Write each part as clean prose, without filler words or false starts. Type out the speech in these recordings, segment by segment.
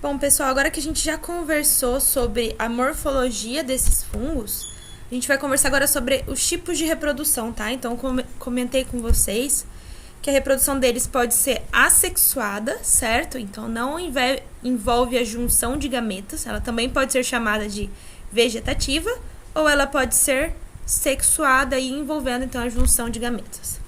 Bom, pessoal, agora que a gente já conversou sobre a morfologia desses fungos, a gente vai conversar agora sobre os tipos de reprodução, tá? Então, comentei com vocês que a reprodução deles pode ser assexuada, certo? Então, não envolve a junção de gametas. Ela também pode ser chamada de vegetativa, ou ela pode ser sexuada e envolvendo, então, a junção de gametas.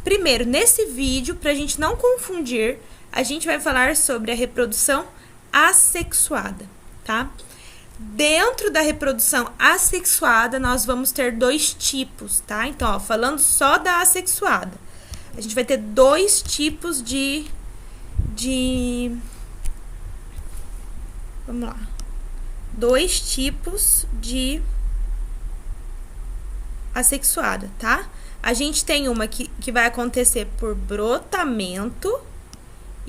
Primeiro, nesse vídeo, para a gente não confundir, a gente vai falar sobre a reprodução assexuada, tá? Dentro da reprodução assexuada, nós vamos ter dois tipos, tá? Então, ó, falando só da assexuada, a gente vai ter dois tipos vamos lá. Dois tipos de assexuada, tá? A gente tem uma que vai acontecer por brotamento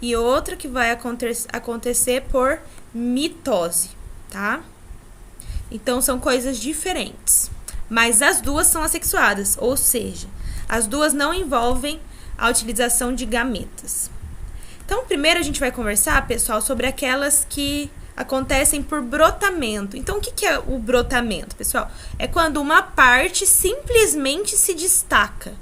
e outra que vai acontecer por mitose, tá? Então, são coisas diferentes. Mas as duas são assexuadas, ou seja, as duas não envolvem a utilização de gametas. Então, primeiro a gente vai conversar, pessoal, sobre aquelas que acontecem por brotamento. Então, o que é o brotamento, pessoal? É quando uma parte simplesmente se destaca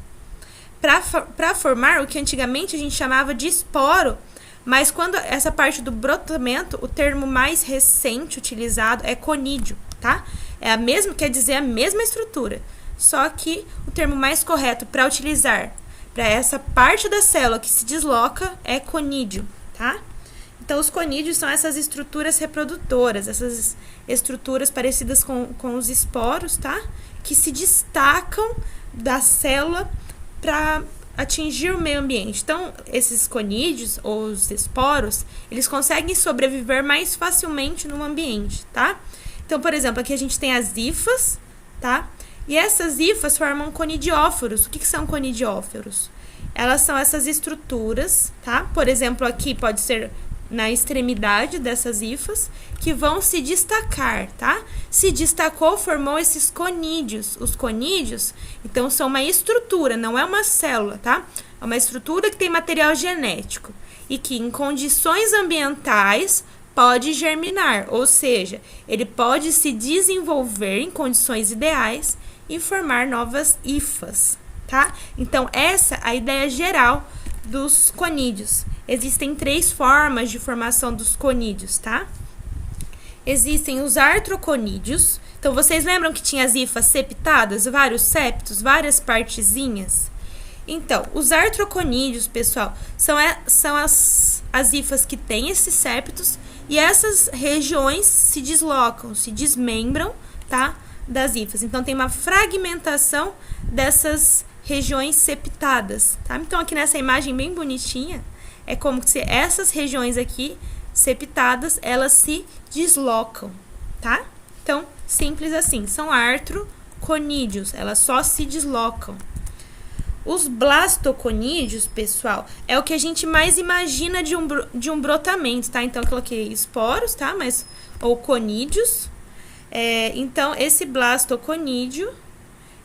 para formar o que antigamente a gente chamava de esporo, mas quando essa parte do brotamento, o termo mais recente utilizado é conídeo, tá? É a mesma, quer dizer a mesma estrutura, só que o termo mais correto para utilizar para essa parte da célula que se desloca é conídeo, tá? Então, os conídeos são essas estruturas reprodutoras, essas estruturas parecidas com os esporos, tá? Que se destacam da célula para atingir o meio ambiente. Então, esses conídeos, ou os esporos, eles conseguem sobreviver mais facilmente no ambiente, tá? Então, por exemplo, aqui a gente tem as hifas, tá? E essas hifas formam conidióforos. O que são conidióforos? Elas são essas estruturas, tá? Por exemplo, aqui pode ser na extremidade dessas hifas, que vão se destacar, tá? Se destacou, formou esses conídeos. Os conídeos, então, são uma estrutura, não é uma célula, tá? É uma estrutura que tem material genético e que, em condições ambientais, pode germinar, ou seja, ele pode se desenvolver em condições ideais e formar novas hifas, tá? Então, essa é a ideia geral dos conídeos. Existem três formas de formação dos conídeos, tá? Existem os artroconídeos. Então, vocês lembram que tinha as hifas septadas, vários septos, várias partezinhas? Então, os artroconídeos, pessoal, são as hifas que têm esses septos e essas regiões se deslocam, se desmembram, tá? Das hifas. Então, tem uma fragmentação dessas regiões septadas, tá? Então, aqui nessa imagem bem bonitinha, é como se essas regiões aqui, septadas, elas se deslocam, tá? Então, simples assim, são artroconídeos, elas só se deslocam. Os blastoconídeos, pessoal, é o que a gente mais imagina de um brotamento, tá? Então, eu coloquei esporos, tá? Ou conídeos. Então, esse blastoconídeo,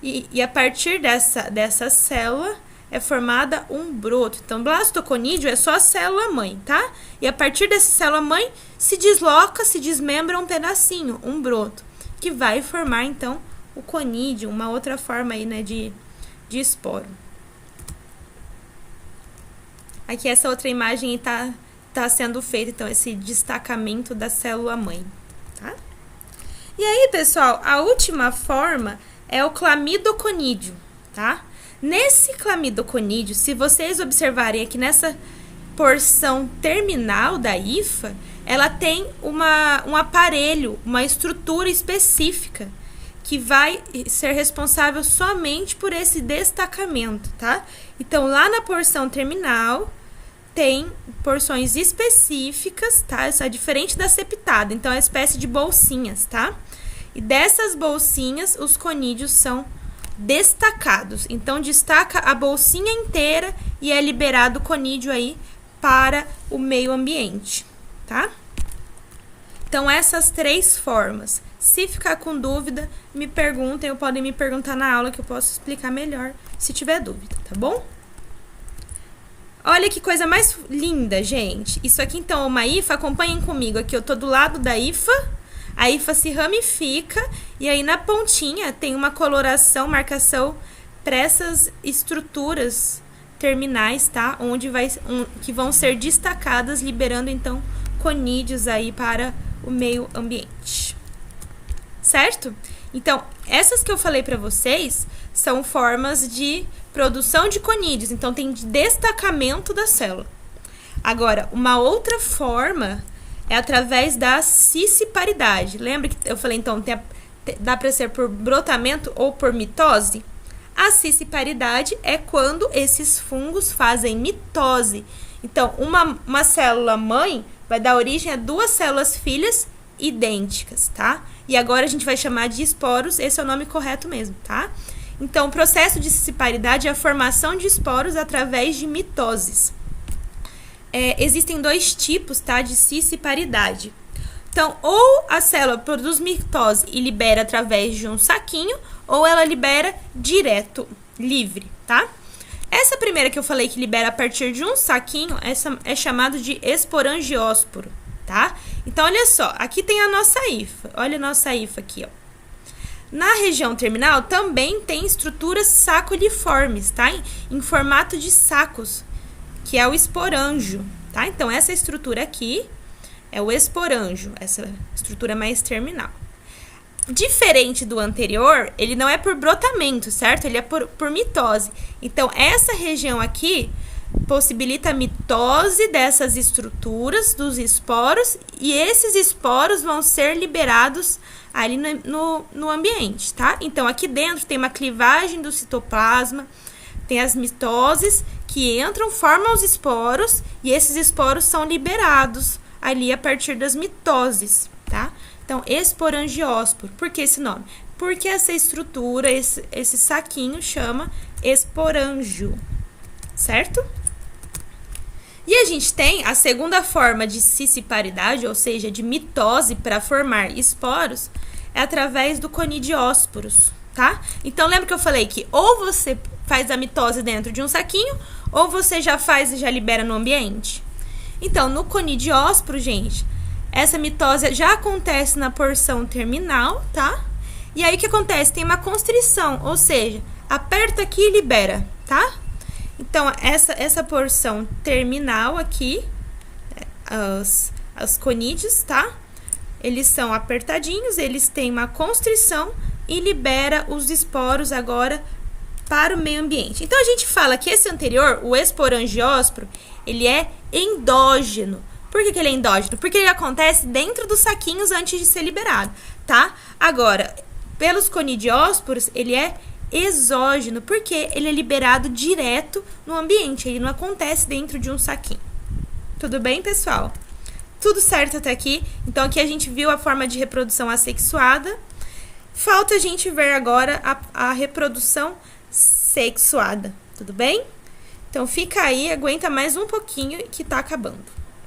e a partir dessa célula, é formada um broto. Então, blastoconídeo é só a célula-mãe, tá? E a partir dessa célula-mãe, se desloca, se desmembra um pedacinho, um broto, que vai formar, então, o conídeo, uma outra forma aí, né, de esporo. Aqui, essa outra imagem tá sendo feita, então, esse destacamento da célula-mãe, tá? E aí, pessoal, a última forma é o clamidoconídeo, tá? Nesse clamidoconídeo, se vocês observarem aqui nessa porção terminal da hifa, ela tem um aparelho, uma estrutura específica que vai ser responsável somente por esse destacamento, tá? Então, lá na porção terminal, tem porções específicas, tá? Isso é diferente da septada, então é uma espécie de bolsinhas, tá? E dessas bolsinhas, os conídeos são destacados. Então, destaca a bolsinha inteira e é liberado o conídeo aí para o meio ambiente, tá? Então, essas três formas. Se ficar com dúvida, me perguntem, ou podem me perguntar na aula que eu posso explicar melhor se tiver dúvida, tá bom? Olha que coisa mais linda, gente. Isso aqui, então, é uma hifa. Acompanhem comigo. Aqui eu tô do lado da hifa. A hifa se ramifica. E aí, na pontinha, tem uma coloração, marcação para essas estruturas terminais, tá? Que vão ser destacadas, liberando, então, conídeos aí para o meio ambiente. Certo? Então, essas que eu falei para vocês são formas de produção de conídeos. Então, tem destacamento da célula. Agora, uma outra forma é através da cisciparidade. Lembra que eu falei, então, dá para ser por brotamento ou por mitose? A cisciparidade é quando esses fungos fazem mitose. Então, uma célula mãe vai dar origem a duas células filhas idênticas, tá? E agora a gente vai chamar de esporos, esse é o nome correto mesmo, tá? Então, o processo de cisciparidade é a formação de esporos através de mitoses. Existem dois tipos, tá, de cisciparidade. Então, ou a célula produz mitose e libera através de um saquinho, ou ela libera direto, livre, tá? Essa primeira que eu falei que libera a partir de um saquinho, essa é chamado de esporangiósporo, tá? Então, olha só, aqui tem a nossa hifa. Olha a nossa hifa aqui, ó. Na região terminal também tem estruturas sacoliformes, tá? Em formato de sacos, que é o esporângio, tá? Então, essa estrutura aqui é o esporângio, essa estrutura mais terminal. Diferente do anterior, ele não é por brotamento, certo? Ele é por mitose. Então, essa região aqui possibilita a mitose dessas estruturas, dos esporos, e esses esporos vão ser liberados ali no ambiente, tá? Então, aqui dentro tem uma clivagem do citoplasma, tem as mitoses que entram, formam os esporos, e esses esporos são liberados ali a partir das mitoses, tá? Então, esporangiósporo. Por que esse nome? Porque essa estrutura, esse saquinho chama esporângio, certo? E a gente tem a segunda forma de cisciparidade, ou seja, de mitose para formar esporos, é através do conidiósporos, tá? Então, lembra que eu falei que ou você faz a mitose dentro de um saquinho, ou você já faz e já libera no ambiente. Então, no conidiósporo, gente, essa mitose já acontece na porção terminal, tá? E aí, o que acontece? Tem uma constrição, ou seja, aperta aqui e libera, tá? Então, essa porção terminal aqui, os conídeos, tá? Eles são apertadinhos, eles têm uma constrição e libera os esporos agora para o meio ambiente. Então, a gente fala que esse anterior, o esporangiósporo, ele é endógeno. Por que ele é endógeno? Porque ele acontece dentro dos saquinhos antes de ser liberado, tá? Agora, pelos conidiósporos, ele é exógeno, porque ele é liberado direto no ambiente, ele não acontece dentro de um saquinho. Tudo bem, pessoal? Tudo certo até aqui? Então, aqui a gente viu a forma de reprodução assexuada. Falta a gente ver agora a reprodução sexuada, tudo bem? Então, fica aí, aguenta mais um pouquinho que tá acabando.